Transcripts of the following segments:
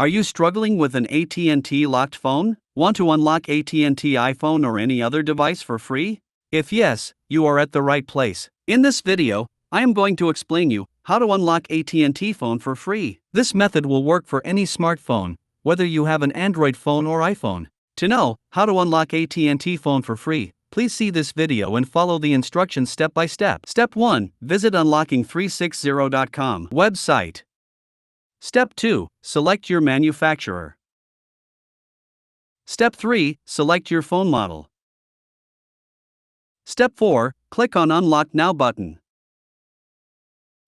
Are you struggling with an AT&T locked phone? Want to unlock AT&T iPhone or any other device for free? If yes, you are at the right place. In this video, I am going to explain you how to unlock AT&T phone for free. This method will work for any smartphone, whether you have an Android phone or iPhone. To know how to unlock AT&T phone for free, please see this video and follow the instructions step by step. Step 1. Visit unlocking360.com website. Step 2. Select your manufacturer. Step 3. Select your phone model. Step 4. Click on Unlock Now button.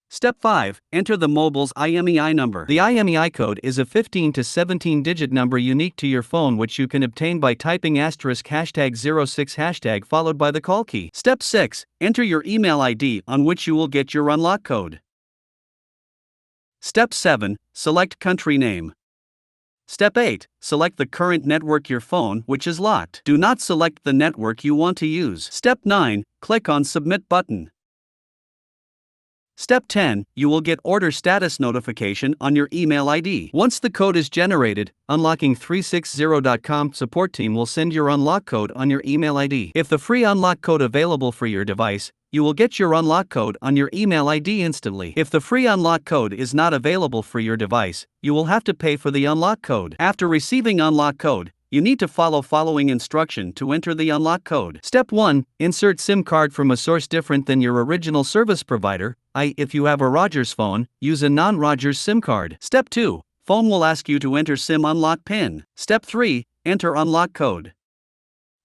Step 5. Enter the mobile's IMEI number. The IMEI code is a 15 to 17-digit number unique to your phone, which you can obtain by typing *#06# followed by the call key. Step 6. Enter your email ID on which you will get your unlock code. Step 7. Select country name. Step 8. Select the current network your phone which is locked. Do not select the network you want to use. Step 9. Click on Submit button. Step 10. You will get order status notification on your email ID. Once the code is generated, Unlocking360.com support team will send your unlock code on your email ID. If the free unlock code available for your device, you will get your unlock code on your email ID instantly. If the free unlock code is not available for your device, you will have to pay for the unlock code. After receiving unlock code, you need to follow following instruction to enter the unlock code. Step 1. Insert SIM card from a source different than your original service provider. If you have a Rogers phone, use a non-Rogers SIM card. Step 2. Phone will ask you to enter SIM unlock PIN. Step 3. Enter unlock code.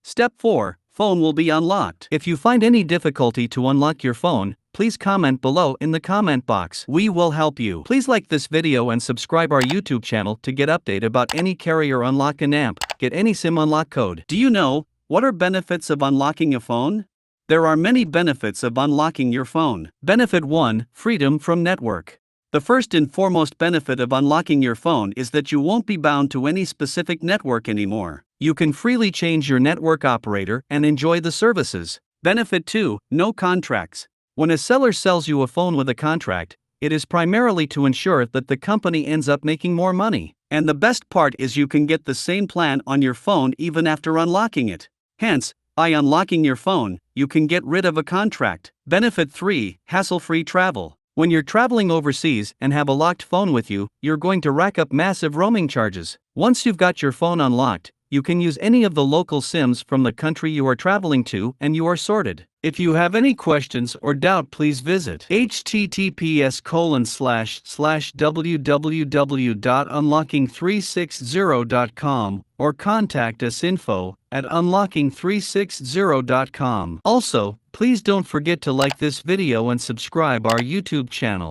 Step 4. Phone will be unlocked. If you find any difficulty to unlock your phone, please comment below in the comment box. We will help you. Please like this video and subscribe our YouTube channel to get update about any carrier unlock and amp. Get any SIM unlock code. Do you know what are benefits of unlocking a phone? There are many benefits of unlocking your phone. Benefit 1. Freedom from network. The first and foremost benefit of unlocking your phone is that you won't be bound to any specific network anymore. You can freely change your network operator and enjoy the services. Benefit 2. No contracts. When a seller sells you a phone with a contract, it is primarily to ensure that the company ends up making more money. And the best part is you can get the same plan on your phone even after unlocking it. Hence, by unlocking your phone, you can get rid of a contract. Benefit 3. Hassle-free travel. When you're traveling overseas and have a locked phone with you, you're going to rack up massive roaming charges. Once you've got your phone unlocked, you can use any of the local SIMs from the country you are traveling to and you are sorted. If you have any questions or doubt, please visit https://www.unlocking360.com or contact us info@unlocking360.com. Also, please don't forget to like this video and subscribe our YouTube channel.